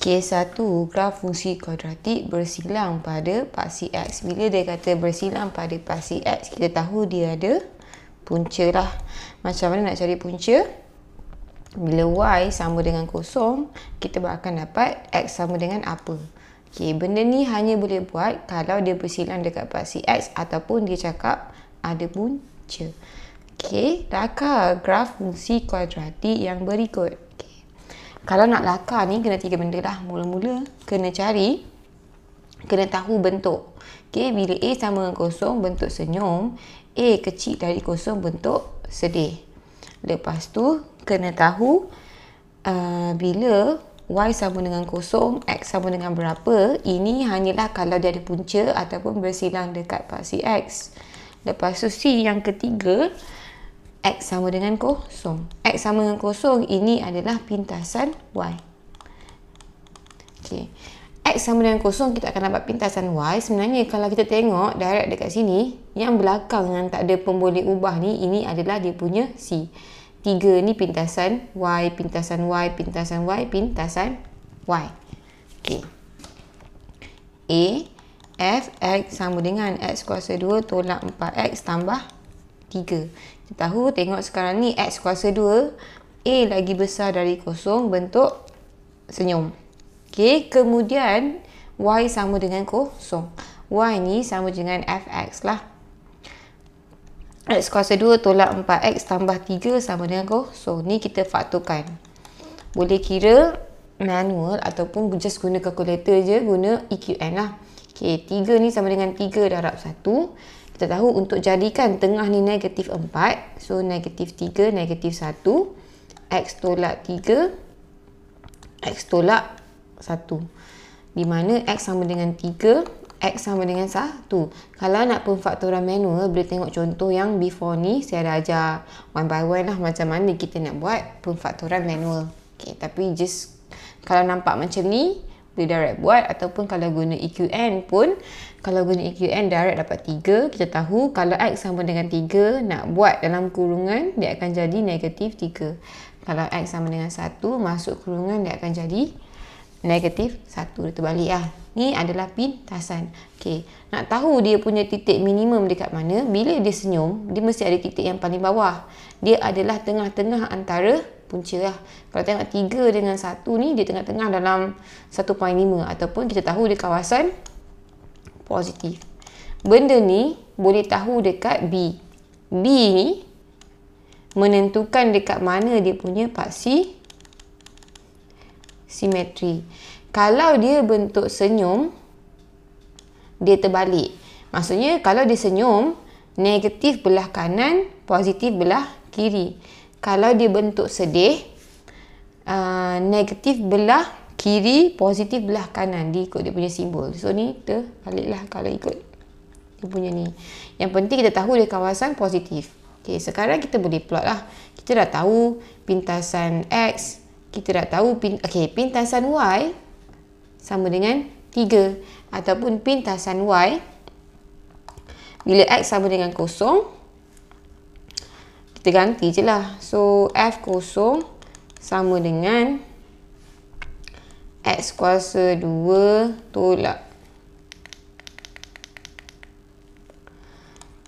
Kes 1, graf fungsi kuadratik bersilang pada paksi X. Bila dia kata bersilang pada paksi X, kita tahu dia ada punca lah. Macam mana nak cari punca? Bila Y sama dengan kosong, kita akan dapat X sama dengan apa? Okay, benda ni hanya boleh buat kalau dia bersilang dekat paksi X ataupun dia cakap ada punca. Okay, lakar graf fungsi kuadratik yang berikut. Kalau nak lakar ni kena 3 benda lah. Mula-mula kena tahu bentuk. Okay, bila A sama dengan kosong bentuk senyum, A kecil dari kosong bentuk sedih. Lepas tu kena tahu bila Y sama dengan kosong, X sama dengan berapa. Ini hanyalah kalau dia ada punca ataupun bersilang dekat paksi X. Lepas tu C yang ketiga, X sama dengan kosong. X sama dengan kosong, ini adalah pintasan Y. Okay. X sama dengan kosong, kita akan dapat pintasan Y. Sebenarnya kalau kita tengok direct dekat sini, yang belakang yang tak ada pemboleh ubah ni, ini adalah dia punya C. 3 ni pintasan Y, pintasan Y, pintasan Y, pintasan Y. Okay. A, F, X sama dengan X kuasa 2 tolak 4X tambah 3. Kita tahu, tengok sekarang ni X kuasa 2, A lagi besar dari kosong, bentuk senyum. Okay, kemudian Y sama dengan kosong. Y ni sama dengan Fx lah. X kuasa 2 tolak 4X tambah 3 sama dengan kosong. Ni kita faktorkan. Boleh kira manual ataupun just guna kalkulator je, guna EQN lah. Okay, 3 ni sama dengan 3 darab 1. Kita tahu untuk jadikan tengah ni negatif 4. So, negatif 3, negatif 1. X tolak 3. X tolak 1. Di mana X sama dengan 3. X sama dengan 1. Kalau nak pemfaktoran manual, boleh tengok contoh yang before ni. Saya dah ajar one by one lah macam mana kita nak buat pemfaktoran manual. Okay, tapi just kalau nampak macam ni, boleh direct buat. Ataupun kalau guna EQN pun, kalau guna EQN direct dapat 3. Kita tahu kalau X sama dengan 3, nak buat dalam kurungan, dia akan jadi negatif 3. Kalau X sama dengan 1, masuk kurungan, dia akan jadi negatif 1. Dia terbalik lah. Ni adalah pintasan. Okay. Nak tahu dia punya titik minimum dekat mana, bila dia senyum, dia mesti ada titik yang paling bawah. Dia adalah tengah-tengah antara punca lah. Kalau tengok 3 dengan 1 ni, dia tengah-tengah dalam 1.5 ataupun kita tahu dia kawasan positif. Benda ni boleh tahu dekat B. B ni menentukan dekat mana dia punya paksi simetri. Kalau dia bentuk senyum, dia terbalik. Maksudnya kalau dia senyum, negatif belah kanan, positif belah kiri. Kalau dia bentuk sedih, negatif belah kiri, positif belah kanan. Dia ikut dia punya simbol. So ni terbaliklah kalau ikut dia punya ni. Yang penting kita tahu dia kawasan positif. Okay, sekarang kita boleh plot lah. Kita dah tahu pintasan X. Kita dah tahu pintasan Y sama dengan 3. Ataupun pintasan Y bila X sama dengan kosong, kita ganti je lah. So, F kosong sama dengan X kuasa 2 tolak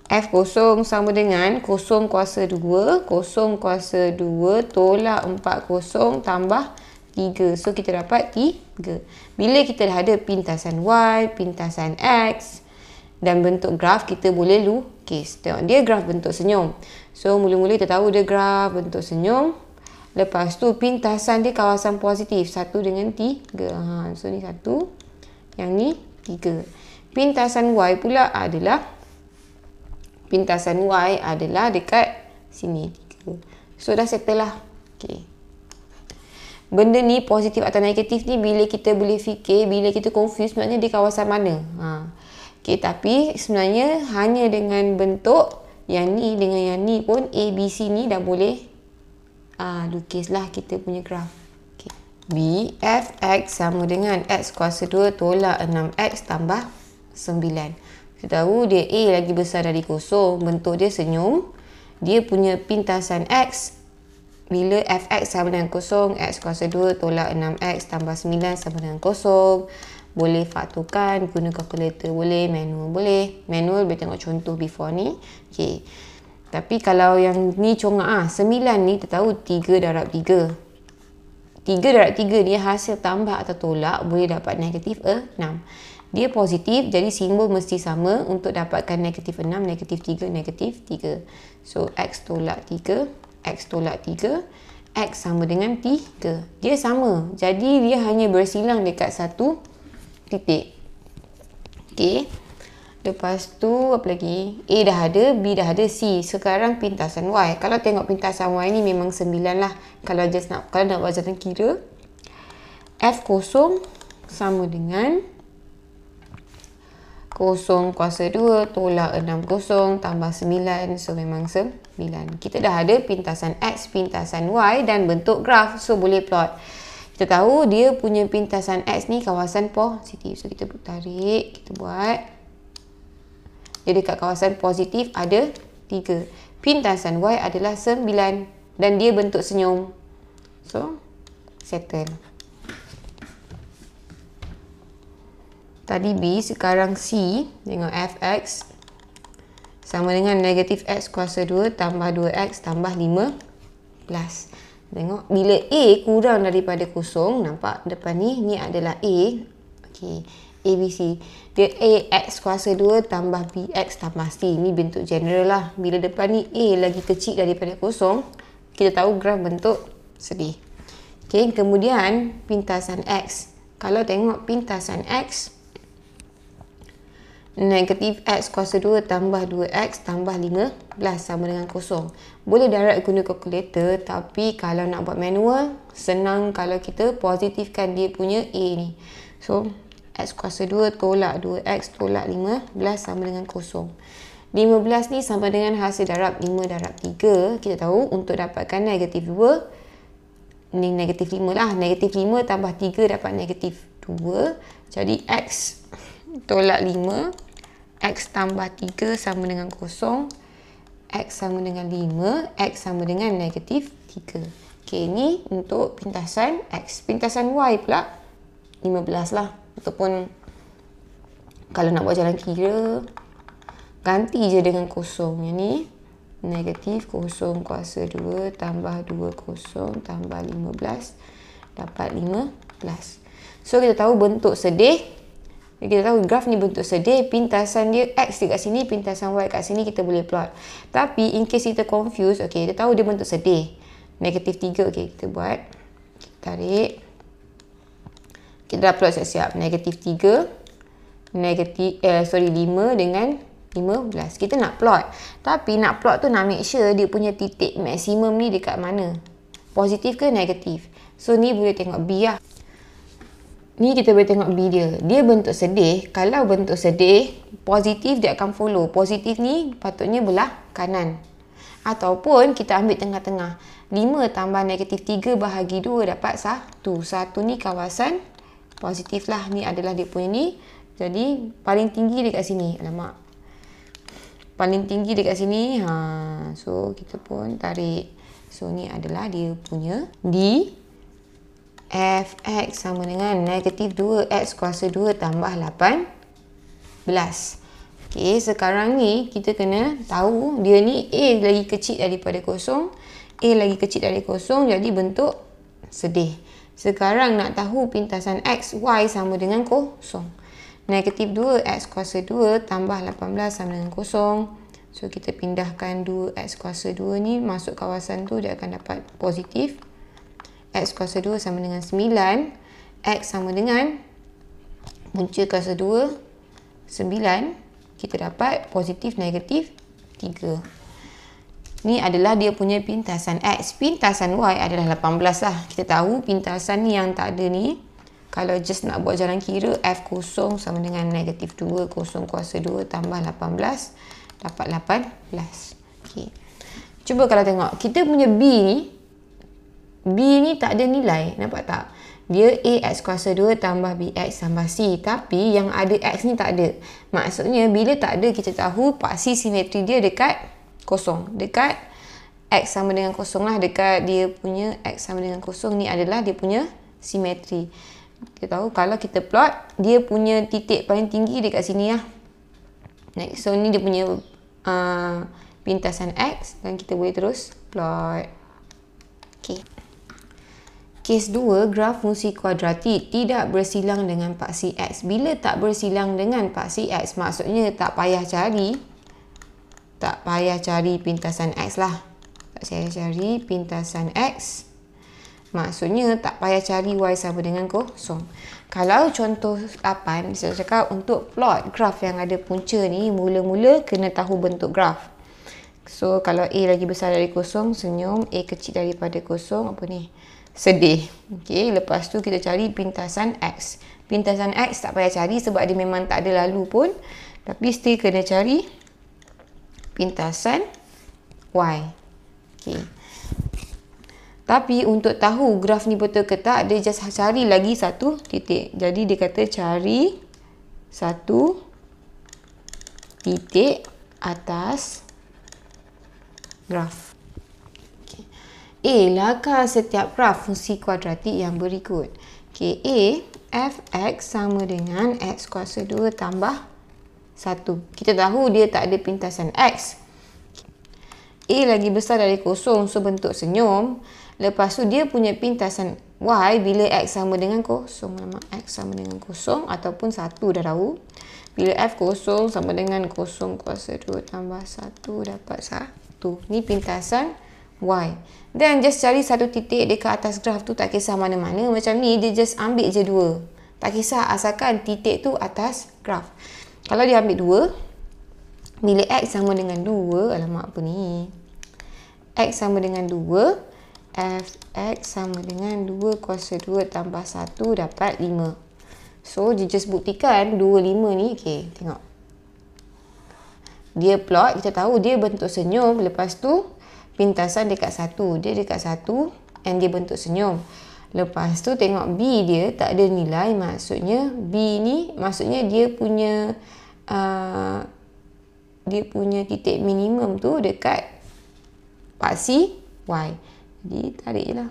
F kosong sama dengan kosong kuasa 2. Kosong kuasa 2 tolak 4 kosong tambah 3. So, kita dapat 3. Bila kita dah ada pintasan Y, pintasan X dan bentuk graf, kita boleh lukis. Tengok, dia graf bentuk senyum. So, mula-mula kita tahu dia graf bentuk senyum. Lepas tu, pintasan dia kawasan positif. 1 dengan 3. So, ni 1. Yang ni 3. Pintasan Y pula adalah dekat sini. 3. So, dah settle lah. Okay. Benda ni positif atau negatif ni bila kita boleh fikir, bila kita confuse sebenarnya di kawasan mana. Okay, tapi sebenarnya hanya dengan bentuk yang ni dengan yang ni pun A, B, C ni dah boleh lukislah kita punya graf. Okay. B, F, X sama dengan X kuasa 2 tolak 6X tambah 9. Kita tahu dia A lagi besar dari kosong, bentuk dia senyum. Dia punya pintasan X Bila fx sama dengan kosong, x kuasa 2 tolak 6x tambah 9 sama dengan kosong. Boleh fakturkan, guna kalkulator boleh, manual boleh. Manual boleh tengok contoh before ni. Okay. Tapi kalau yang ni congak 9 ni kita tahu 3 darab 3. 3 darab 3 ni hasil tambah atau tolak boleh dapat negatif 6. Dia positif, jadi simbol mesti sama untuk dapatkan negatif 6, negatif 3, negatif 3. So, x tolak 3, x tolak 3, x sama dengan 3. Dia sama, jadi dia hanya bersilang dekat satu titik. Okay. Lepas tu, apa lagi? A dah ada, B dah ada, C. Sekarang pintasan Y. Kalau tengok pintasan Y ni memang 9 lah. Kalau nak buat jalan kira, F kosong sama dengan kosong kuasa 2 tolak 6 kosong tambah 9. So, memang 9. Kita dah ada pintasan X, pintasan Y dan bentuk graf. So, boleh plot. Kita tahu dia punya pintasan X ni kawasan positif. So, kita tarik, kita buat. Dia dekat kawasan positif ada 3. Pintasan Y adalah 9. Dan dia bentuk senyum. So, settle. Tadi B, sekarang C. Tengok fx sama dengan negatif x kuasa 2 tambah 2x tambah 15. Tengok, bila A kurang daripada kosong, nampak depan ni, ni adalah A. Okay, A, B, C. Dia A, x kuasa 2 tambah B, x tambah C. Ni bentuk general lah. Bila depan ni A lagi kecil daripada kosong, kita tahu graf bentuk sedih. Okay, kemudian pintasan X. Kalau tengok pintasan X, negatif x kuasa 2 tambah 2x tambah 15 sama dengan kosong. Boleh direct guna kalkulator, tapi kalau nak buat manual, senang kalau kita positifkan dia punya A ni. So, x kuasa 2 tolak 2x tolak 15 sama dengan kosong. 15 ni sama dengan hasil darab 5 darab 3. Kita tahu untuk dapatkan negatif 2, ni negatif 5 lah. Negatif 5 tambah 3 dapat negatif 2. Jadi, x tolak 5. X tambah 3 sama dengan kosong. X sama dengan 5. X sama dengan negatif 3. Okay, ni untuk pintasan X. Pintasan Y pula 15 lah. Ataupun kalau nak buat jalan kira, ganti je dengan kosong. Yang ni negatif kosong kuasa 2 tambah 2 kosong tambah 15 dapat 15. So, kita tahu bentuk sedih. Kita tahu graf ni bentuk sedih, pintasan dia X dekat sini, pintasan Y kat sini, kita boleh plot. Tapi in case kita confuse, okay, kita tahu dia bentuk sedih. Negatif 3, okay, kita buat. Kita tarik. Kita dah plot siap-siap. Negatif 3, 5 dengan 15. Kita nak plot. Tapi nak plot tu nak make sure dia punya titik maksimum ni dekat mana. Positif ke negatif. So, ni boleh tengok B lah. Ni kita boleh tengok B dia. Dia bentuk sedih. Kalau bentuk sedih, positif dia akan follow. Positif ni patutnya belah kanan. Ataupun kita ambil tengah-tengah. 5 tambah negatif 3 bahagi 2 dapat 1. 1 ni kawasan positif lah. Ni adalah dia punya ni. Jadi, paling tinggi dekat sini. Alamak. Paling tinggi dekat sini. So, kita pun tarik. So, ni adalah dia punya D. Fx sama dengan negatif 2x kuasa 2 tambah 18. Okay, sekarang ni kita kena tahu dia ni A lagi kecil daripada kosong. A lagi kecil dari kosong, jadi bentuk sedih. Sekarang nak tahu pintasan X, Y sama dengan kosong. Negatif 2x kuasa 2 tambah 18 sama dengan kosong. So, kita pindahkan 2x kuasa 2 ni masuk kawasan tu, dia akan dapat positif. X kuasa 2 sama dengan 9. X sama dengan punca kuasa 2, 9. Kita dapat positif negatif 3. Ni adalah dia punya pintasan X. Pintasan Y adalah 18 lah. Kita tahu pintasan ni yang tak ada ni. Kalau just nak buat jalan kira, F kosong sama dengan negatif 2 kosong kuasa 2 tambah 18. Dapat 18. Okay. Cuba kalau tengok. Kita punya B ni. B ni tak ada nilai, nampak tak? Dia AX kuasa 2 tambah BX tambah C. Tapi yang ada X ni tak ada. Maksudnya bila tak ada, kita tahu paksi simetri dia dekat kosong. Dekat X sama dengan kosong lah dekat dia punya X sama dengan kosong ni adalah dia punya simetri. Kita tahu kalau kita plot, dia punya titik paling tinggi dekat sini lah. Next, so ni dia punya pintasan X dan kita boleh terus plot. Okay. Kes 2, graf fungsi kuadratik tidak bersilang dengan paksi X. Bila tak bersilang dengan paksi X, maksudnya tak payah cari pintasan X lah. Tak payah cari pintasan X. Maksudnya tak payah cari Y sama dengan kosong. Kalau contoh 8, saya cakap untuk plot graf yang ada punca ni, mula-mula kena tahu bentuk graf. So, kalau A lagi besar dari kosong, senyum. A kecil daripada kosong, apa ni? Sedih. Okay, lepas tu kita cari pintasan X. Pintasan X tak payah cari sebab dia memang tak ada lalu pun. Tapi still kena cari pintasan Y. Okay. Tapi untuk tahu graf ni betul ke tak, dia just cari lagi satu titik. Jadi dia kata cari satu titik atas graf. A, lakar setiap graf fungsi kuadratik yang berikut. Okay, A, fx sama dengan x kuasa 2 tambah 1. Kita tahu dia tak ada pintasan x. A lagi besar dari kosong, so bentuk senyum. Lepas tu dia punya pintasan y bila x sama dengan kosong. Nama x sama dengan kosong ataupun 1 dah tahu. Bila f kosong sama dengan kosong kuasa 2 tambah 1 dapat 1. Ni pintasan y. Dan just cari satu titik dekat atas graf tu, tak kisah mana-mana. Macam ni, dia just ambil je 2. Tak kisah, asalkan titik tu atas graf. Kalau dia ambil 2, bila x sama dengan 2, alamak apa ni? X sama dengan 2, fx sama dengan 2 kuasa 2 tambah 1 dapat 5. So, dia just buktikan 2, 5 ni. Okay, tengok. Dia plot, kita tahu dia bentuk senyum. Lepas tu, pintasan dekat 1. Dia dekat 1 and dia bentuk senyum. Lepas tu tengok B dia tak ada nilai. Maksudnya B ni, maksudnya dia punya titik minimum tu dekat paksi Y. Jadi tarik je lah.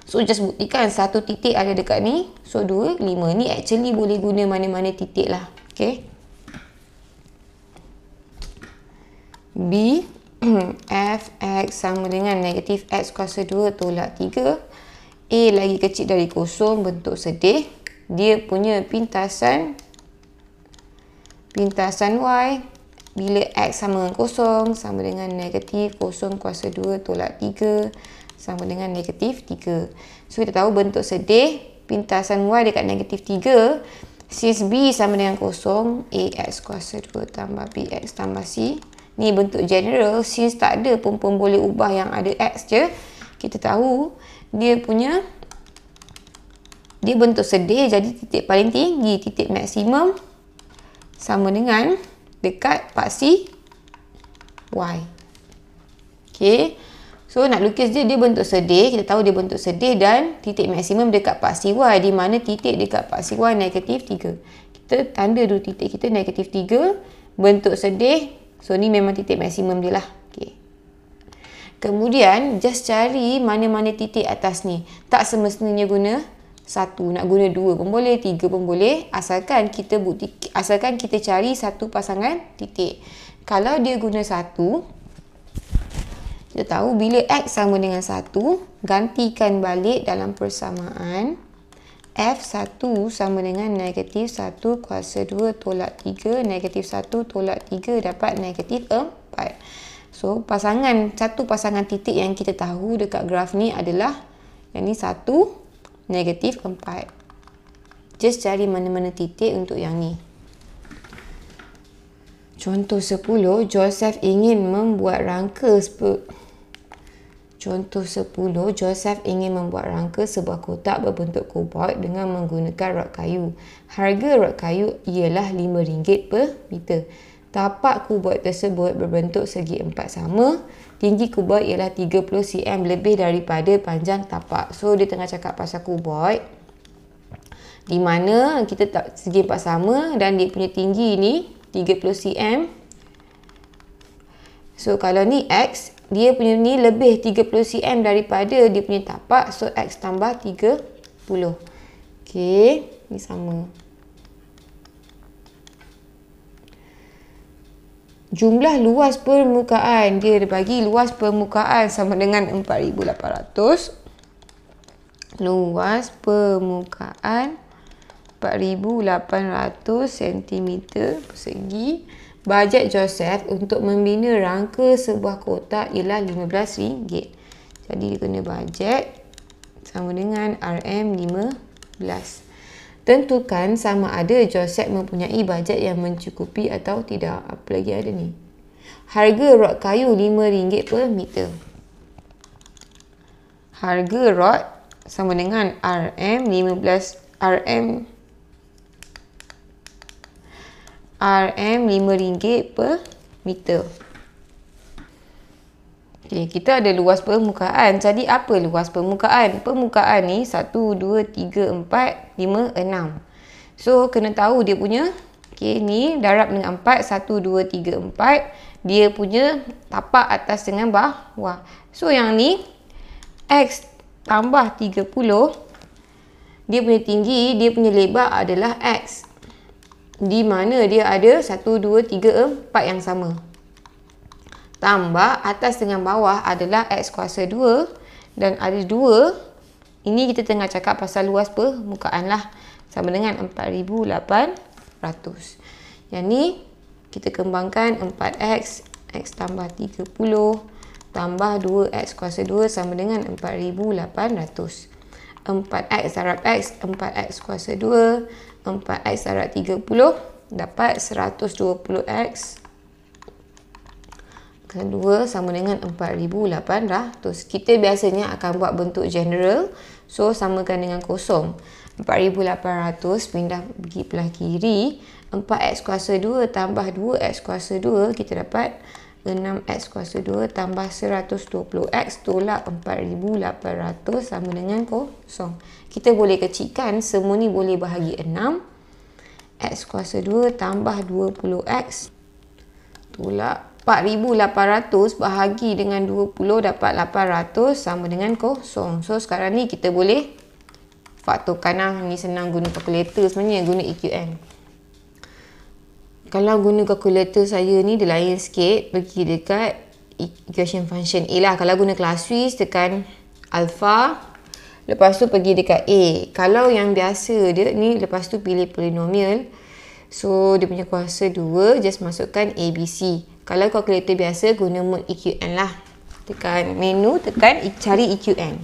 So just buktikan satu titik ada dekat ni. So 2, 5. Ni actually boleh guna mana-mana titik lah. Okay. B, fx sama dengan negatif x kuasa 2 tolak 3. A lagi kecil dari kosong, bentuk sedih. Dia punya pintasan y bila x sama dengan kosong sama dengan negatif kosong kuasa 2 tolak 3 sama dengan negatif 3. So kita tahu bentuk sedih, pintasan y dekat negatif 3. Since b sama dengan kosong, ax kuasa 2 tambah bx tambah c. Ni bentuk general, since tak ada pun boleh ubah yang ada x je. Kita tahu dia bentuk sedih, jadi titik paling tinggi, titik maksimum sama dengan dekat paksi y. Okay. So nak lukis dia bentuk sedih, kita tahu dia bentuk sedih dan titik maksimum dekat paksi y, di mana titik dekat paksi y negatif 3. Kita tanda dulu titik kita negatif 3, bentuk sedih. So, ni memang titik maksimum dia lah. Okay. Kemudian, just cari mana-mana titik atas ni. Tak semestinya guna 1. Nak guna 2 pun boleh, 3 pun boleh. Asalkan kita cari satu pasangan titik. Kalau dia guna 1, kita tahu bila x sama dengan 1, gantikan balik dalam persamaan. F1 sama dengan negatif 1 kuasa 2 tolak 3. Negatif 1 tolak 3 dapat negatif 4. So, satu pasangan titik yang kita tahu dekat graf ni adalah yang ni 1, negatif 4. Just cari mana-mana titik untuk yang ni. Contoh 10, Joseph ingin membuat rangka sebuah kotak berbentuk kuboid dengan menggunakan rod kayu. Harga rod kayu ialah RM5 per meter. Tapak kuboid tersebut berbentuk segi empat sama. Tinggi kuboid ialah 30 cm lebih daripada panjang tapak. So, dia tengah cakap pasal kuboid, di mana kita tak segi empat sama dan dia punya tinggi ni 30 cm. So, kalau ni X, dia punya ni lebih 30 cm daripada dia punya tapak. So, X tambah 30. Okey, ni sama. Jumlah luas permukaan. Dia bagi luas permukaan sama dengan 4,800. Luas permukaan 4,800 cm persegi. Bajet Joseph untuk membina rangka sebuah kotak ialah RM15. Jadi dia kena bajet sama dengan RM15. Tentukan sama ada Joseph mempunyai bajet yang mencukupi atau tidak. Apa lagi ada ni? Harga rod kayu RM5 per meter. Harga rod sama dengan RM5 per meter. Okay, kita ada luas permukaan. Jadi apa luas permukaan? Permukaan ni 1, 2, 3, 4, 5, 6. So, kena tahu dia punya. Okay, ni darab dengan 4. 1, 2, 3, 4. Dia punya tapak atas dengan bawah. So, yang ni X tambah 30. Dia punya tinggi, dia punya lebar adalah X. Di mana dia ada 1, 2, 3, 4 yang sama. Tambah atas dengan bawah adalah X kuasa 2. Dan ada 2. Ini kita tengah cakap pasal luas permukaan lah. Sama dengan 4,800. Yang ni kita kembangkan 4X. X tambah 30. Tambah 2X kuasa 2 sama dengan 4,800. 4X darab X. 4X kuasa 2. 4X darab 30 dapat 120X kali 2 sama dengan 4,800. Kita biasanya akan buat bentuk general. So, samakan dengan kosong. 4,800 pindah pergi belah kiri. 4X kuasa 2 tambah 2X kuasa 2. Kita dapat 6X kuasa 2 tambah 120X tolak 4,800 sama dengan kosong. Kita boleh kecilkan, semua ni boleh bahagi 6. X kuasa 2 tambah 20X tolak 4,800 bahagi dengan 20 dapat 800 sama dengan kosong. So, sekarang ni kita boleh faktorkan lah. Ni senang guna kalkulator sebenarnya, guna EQN. Kalau guna kalkulator saya ni, dia lain sikit. Pergi dekat equation function A lah. Kalau guna class Swiss, tekan alpha. Lepas tu pergi dekat A. Kalau yang biasa dia ni, lepas tu pilih polinomial. So, dia punya kuasa 2. Just masukkan ABC. Kalau kalkulator biasa, guna mode EQN lah. Tekan menu, tekan cari EQN.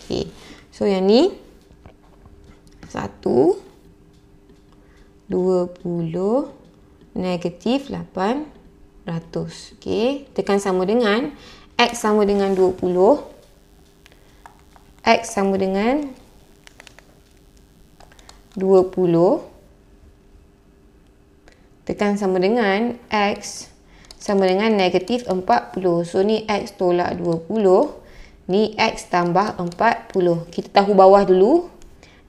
Okay. So, yang ni 1, 20, negatif 800. Okay. Tekan sama dengan X sama dengan 20. X sama dengan 20. Tekan sama dengan X sama dengan negatif 40. So, ni X tolak 20. Ni X tambah 40. Kita tahu bawah dulu.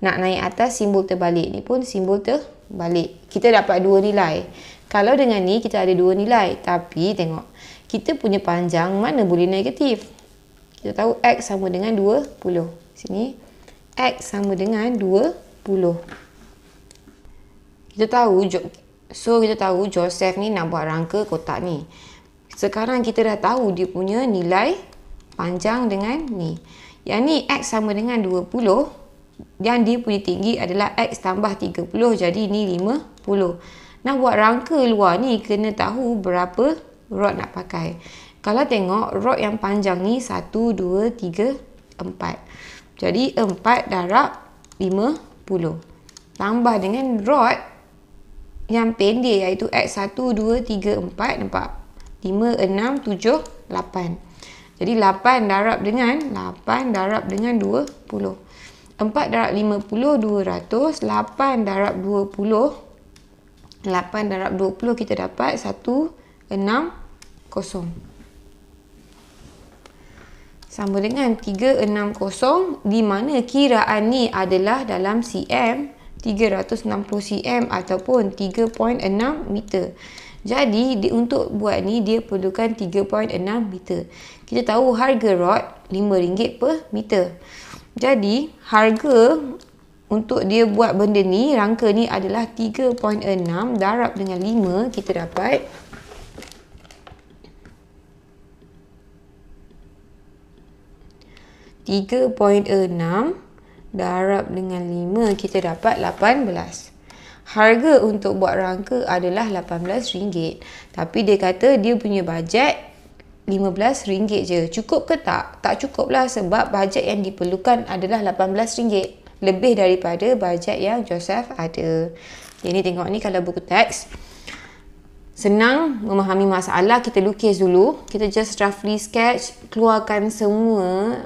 Nak naik atas, simbol terbalik. Ni pun simbol terbalik. Kita dapat 2 nilai. Kalau dengan ni, kita ada 2 nilai. Tapi, tengok. Kita punya panjang mana boleh negatif. Kita tahu X sama dengan 20. Sini. X sama dengan 20. Kita tahu Joseph ni nak buat rangka kotak ni. Sekarang kita dah tahu dia punya nilai panjang dengan ni. Yang ni X sama dengan 20. Dan dia punya tinggi adalah X tambah 30. Jadi ni 50. Nak buat rangka luar ni, kena tahu berapa rod nak pakai. Kalau tengok, rod yang panjang ni 1, 2, 3, 4. Jadi 4 darab 50. Tambah dengan rod yang pendek iaitu X 1, 2, 3, 4. Nampak? 5, 6, 7, 8. Jadi 8 darab dengan 20. 4 darab 50, 200. 8 darab 20. 8 darab 20 kita dapat 160. Sama dengan 360, di mana kiraan ni adalah dalam cm, 360 cm ataupun 3.6 meter. Jadi untuk buat ni dia perlukan 3.6 meter. Kita tahu harga rod RM5 per meter. Jadi harga untuk dia buat benda ni, rangka ni adalah 3.6 darab dengan 5, kita dapat 3.6 darab dengan 5, kita dapat 18. Harga untuk buat rangka adalah RM18. Tapi dia kata dia punya bajet RM15 je. Cukup ke tak? Tak cukup lah, sebab bajet yang diperlukan adalah RM18. Lebih daripada bajet yang Joseph ada. Jadi tengok ni kalau buku teks. Senang memahami masalah, kita lukis dulu. Kita just roughly sketch, keluarkan semua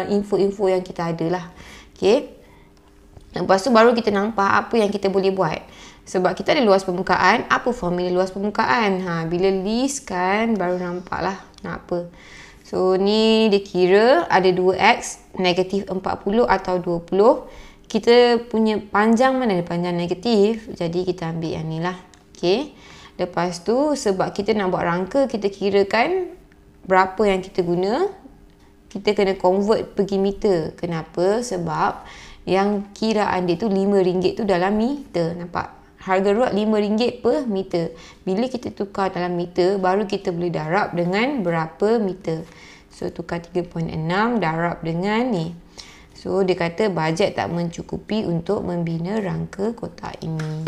info-info yang kita ada lah. Okay. Lepas tu baru kita nampak apa yang kita boleh buat. Sebab kita ada luas permukaan, apa formula luas permukaan? Bila list kan, baru nampak lah nak apa. So ni dia kira ada 2x, negatif 40 atau 20. Kita punya panjang mana ada panjang negatif, jadi kita ambil yang ni lah. Okay. Lepas tu sebab kita nak buat rangka, kita kirakan berapa yang kita guna. Kita kena convert pergi meter. Kenapa? Sebab yang kiraan dia tu RM5 tu dalam meter. Nampak? Harga rod RM5 per meter. Bila kita tukar dalam meter, baru kita boleh darab dengan berapa meter. So tukar 3.6 darab dengan ni. So dia kata bajet tak mencukupi untuk membina rangka kotak ini.